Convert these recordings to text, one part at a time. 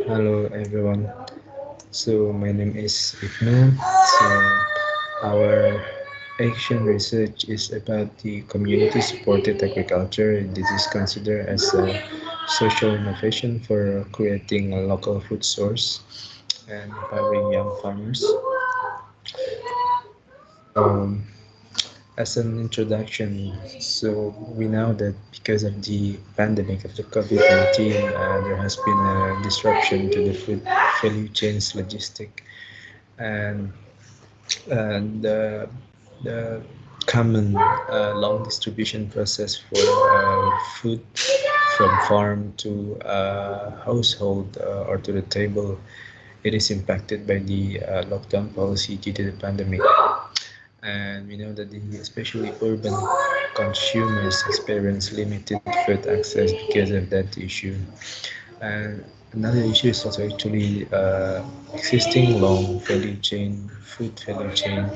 Hello everyone. So my name is Ibnu. So our action research is about the community supported agriculture. This is considered as a social innovation for creating a local food source and empowering young farmers. Um, as an introduction, so we know that because of the pandemic of the COVID-19, there has been a disruption to the food value chains logistic and the common long distribution process for food from farm to household or to the table, it is impacted by the lockdown policy due to the pandemic. And we know that the especially urban consumers experience limited food access because of that issue. And another issue is also actually existing long value chain, food value chain,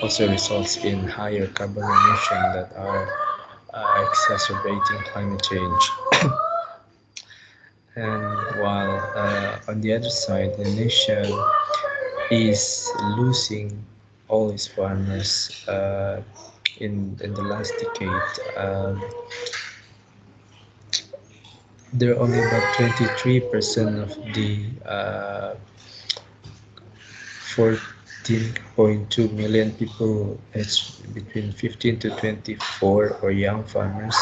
also results in higher carbon emission that are exacerbating climate change. And while on the other side, Indonesia is losing all its farmers in the last decade. There are only about 23% of the 14.2 million people aged between 15 to 24 or young farmers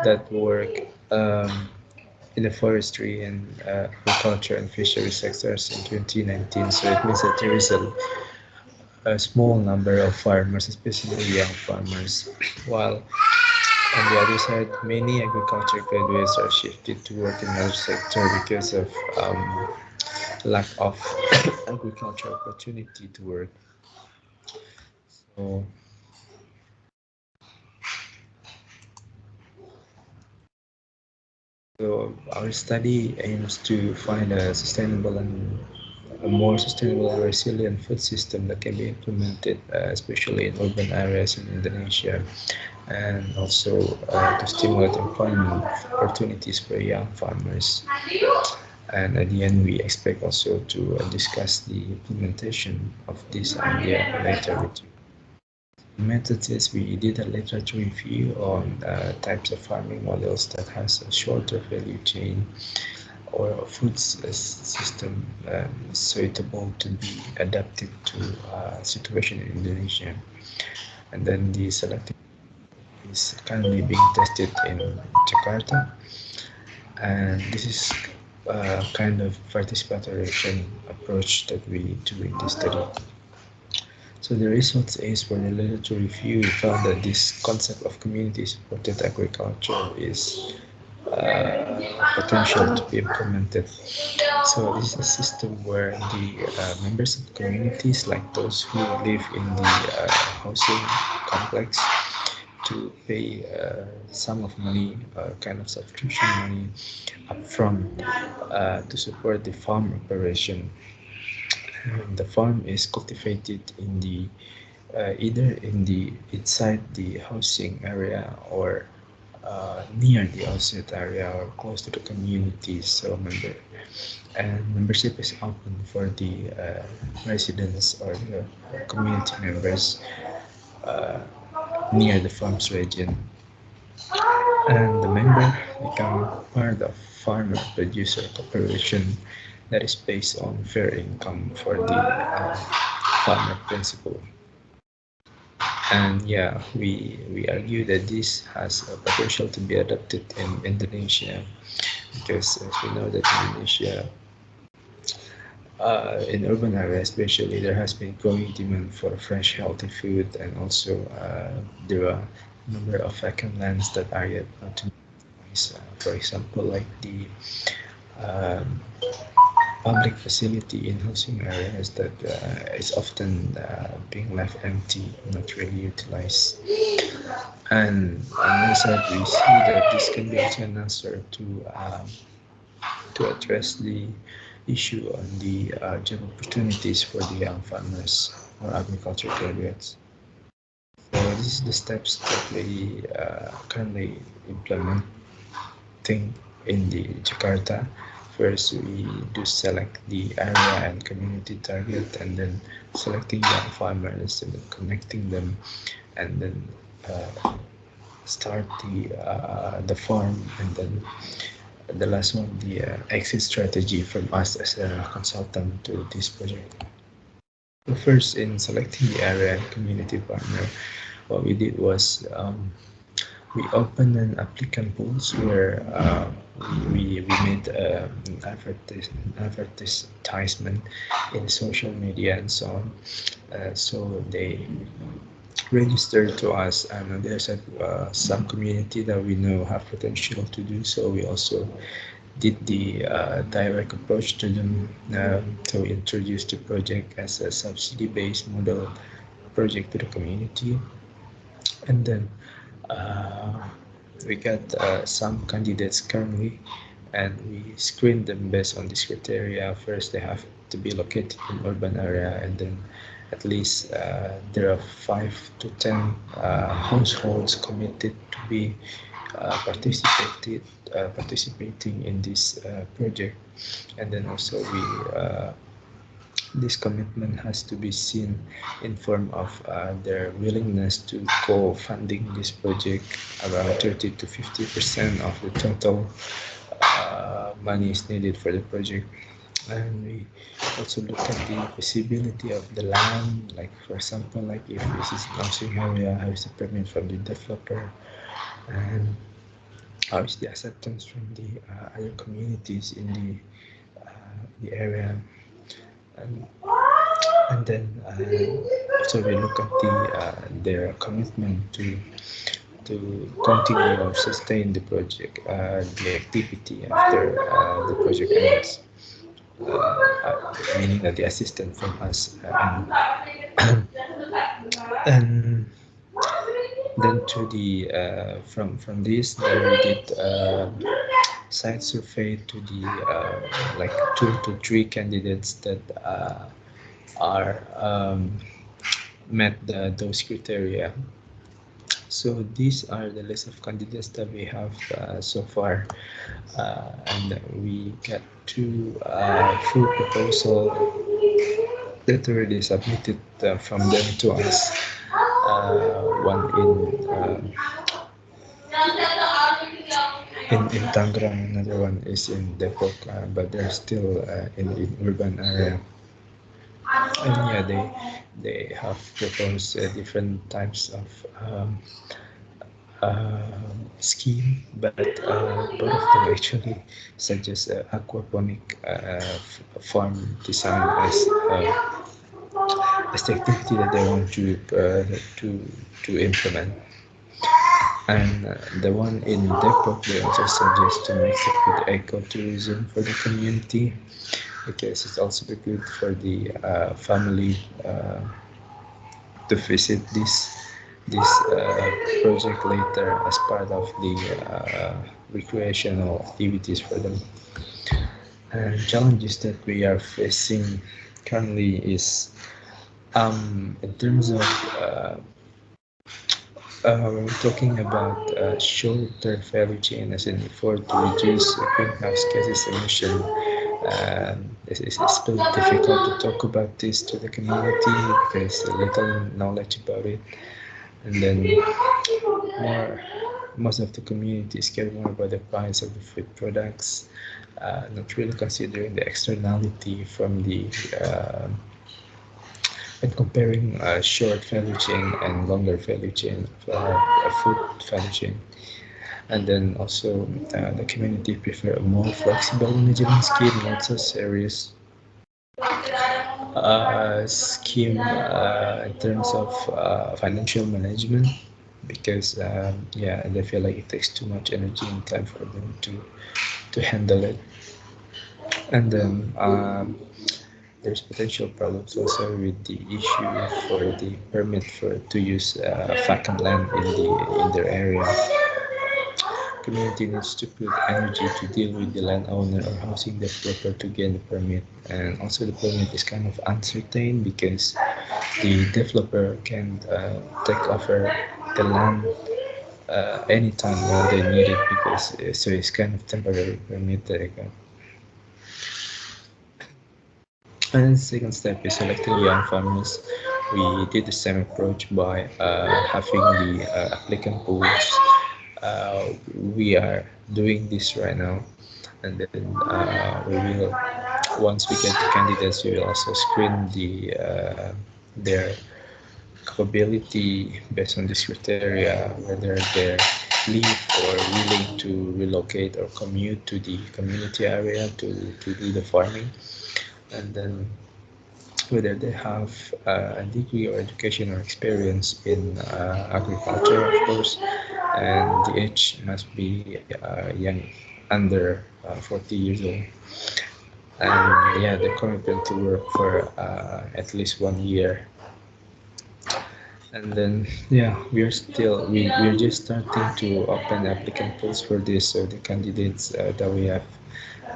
that work in the forestry and agriculture and fishery sectors in 2019. So it means that there is a small number of farmers, especially young farmers, while on the other side, many agriculture graduates are shifted to work in other sector because of lack of agriculture opportunity to work. So, so our study aims to find a sustainable and a more sustainable and resilient food system that can be implemented, especially in urban areas in Indonesia, and also to stimulate employment opportunities for young farmers. And at the end, we expect also to discuss the implementation of this idea later with you. Methods is we did a literature review on types of farming models that has a shorter value chain or a system suitable to be adapted to situation in Indonesia. And then the selected is currently being tested in Jakarta, and this is kind of participatory approach that we do in this study. So the results is for the literature review, we found that this concept of community-supported agriculture is potential to be implemented. So this is a system where the members of communities, like those who live in the housing complex, to pay sum of money, kind of subscription money upfront to support the farm operation. And the farm is cultivated in the either in the inside the housing area or near the housing area or close to the community. So membership is open for the residents or the community members uh, near the farm's region, and the member become part of farmer producer cooperation that is based on fair income for the farmer principle. And yeah, we argue that this has a potential to be adopted in Indonesia because as we know that Indonesia in urban areas especially there has been growing demand for fresh healthy food, and also there are a number of vacant lands that are yet not to for example like the um, public facility in housing areas that is often being left empty, not really utilized. And on the side, we see that this can be also an answer to address the issue on the job opportunities for the young farmers or agriculture graduates. So this is the steps that we currently implementing in the Jakarta first we do select the area and community target, and then selecting young farmers and then connecting them, and then start the farm, and then the last one, the exit strategy from us as a consultant to this project. So first, in selecting the area and community partner, what we did was we opened an applicant pools where we made advertisement in social media and so on. So they registered to us, and there's some community that we know have potential to do so. We also did the direct approach to them. So we introduced the project as a subsidy-based model project to the community, and then we got some candidates currently, and we screened them based on this criteria. First, they have to be located in urban area, and then at least there are 5 to 10 households committed to be participating in this project. And then also this commitment has to be seen in form of their willingness to co-funding this project. Around 30 to 50% of the total money is needed for the project. And we also look at the feasibility of the land, like for example, like if this is housing area, how is the permit from the developer, and how is the acceptance from the other communities in the area. And then also we look at their commitment to continue or sustain the project, the activity after the project ends, meaning that the assistance from us, and then to the from this, then we did site survey to the like 2 to 3 candidates that are met those criteria. So these are the list of candidates that we have so far, and we got 2 full proposal that already submitted from them to us. One in Tangerang, another one is in Depok, but they're still in urban area. And yeah, they have proposed different types of scheme, but both of them actually suggest aquaponic farm design as the activity that they want to implement. And the one in Depok, they also suggest to mix it with ecotourism for the community, because it's also good for the family to visit this project later as part of the recreational activities for them. And challenges that we are facing currently is in terms of when we're talking about shorter value chain, as in for to reduce greenhouse gases emission. It's still difficult to talk about this to the community because little knowledge about it, and then most of the communities care more about the price of the food products, not really considering the externality from the and comparing short value chain and longer value chain of a food value chain. And then also the community prefer a more flexible management scheme, not so serious scheme in terms of financial management, because yeah, they feel like it takes too much energy and time for them to handle it. And then there's potential problems also with the issue for the permit for to use vacant land in their area. Community needs to put energy to deal with the landowner or housing developer to gain the permit, and also the permit is kind of uncertain because the developer can take over the land anytime when they need it, because so it's kind of temporary permit that they got. And the second step is selecting young farmers. We did the same approach by having the applicant pools. Uh, we are doing this right now, and then we will, once we get the candidates, we will also screen their capability based on this criteria, whether they live or willing to relocate or commute to the community area to do the farming, and then whether they have a degree or education or experience in agriculture, of course, and the age must be young, under 40 years old, and yeah, they're committed to work for at least 1 year. And then yeah, we're just starting to open applicant pools for this, so the candidates that we have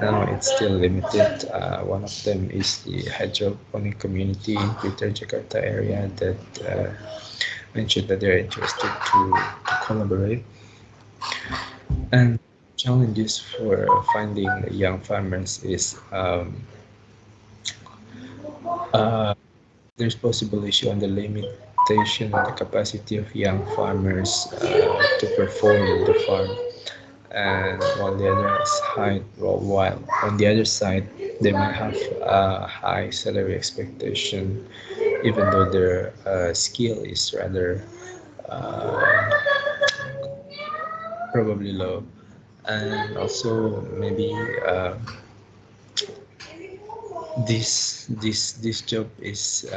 now, it's still limited. One of them is the hydroponic community in Greater Jakarta area that mentioned that they're interested to collaborate. And challenges for finding young farmers is uh, there's possible issue on the limitation on the capacity of young farmers to perform the farm. And while on the other side, they might have a high salary expectation, even though their skill is rather uh, probably low. And also maybe this job is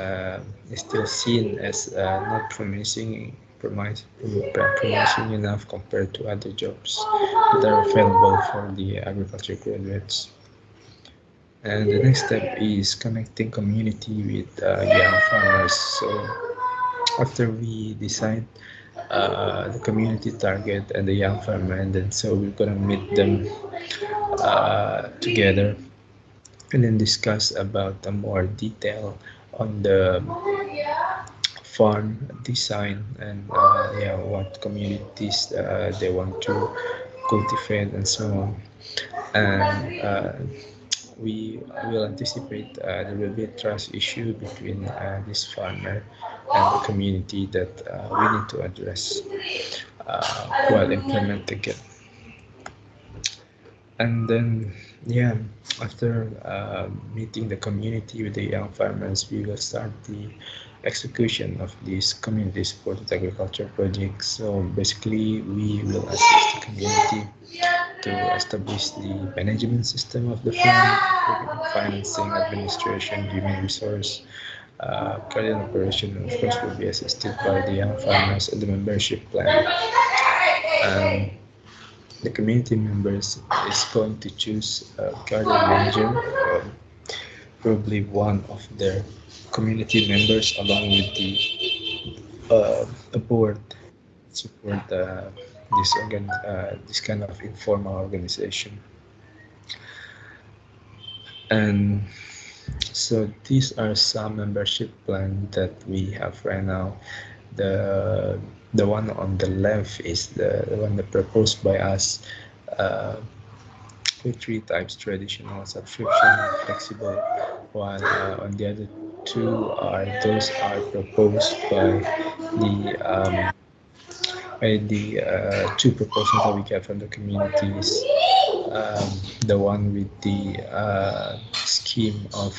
still seen as not promising enough compared to other jobs that are available for the agriculture graduates. And the next step is connecting community with young farmers. So after we decide the community target and the young farmer, and then so we're gonna meet them together and then discuss about a more detail on the farm design and yeah, what communities they want to cultivate and so on. And we will anticipate there will be a trust issue between this farmer and the community that we need to address while implementing it. And then yeah, after meeting the community with the young farmers, we will start the execution of these community supported agriculture projects. So basically we will assist the community to establish the management system of the farm, including financing, administration, human resource, current operation, and of course will be assisted by the young farmers and the membership plan. Um, the community members is going to choose a garden manager, probably one of their community members, along with the board support this kind of informal organization. And so these are some membership plan that we have right now. The one on the left is the one that proposed by us, uh, with three types: traditional, subscription, and flexible. While on the other two are those are proposed by the two proposals that we get from the communities. Um, the one with the scheme of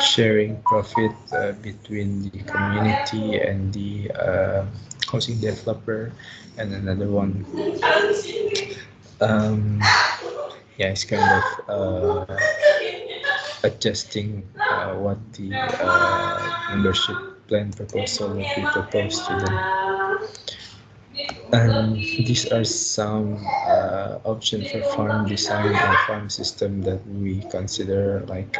sharing profit between the community and the housing developer, and another one, um, yeah, it's kind of adjusting what the membership plan proposal will be proposed to them. And these are some options for farm design and farm system that we consider, like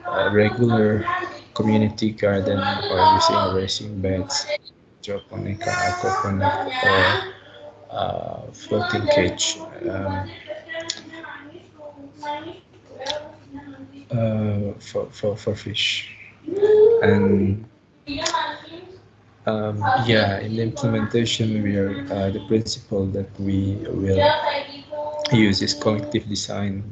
a regular community garden or using raising beds, hydroponic or aquaponic, or floating cage for fish. And yeah, in the implementation, we are the principle that we will use is collective design.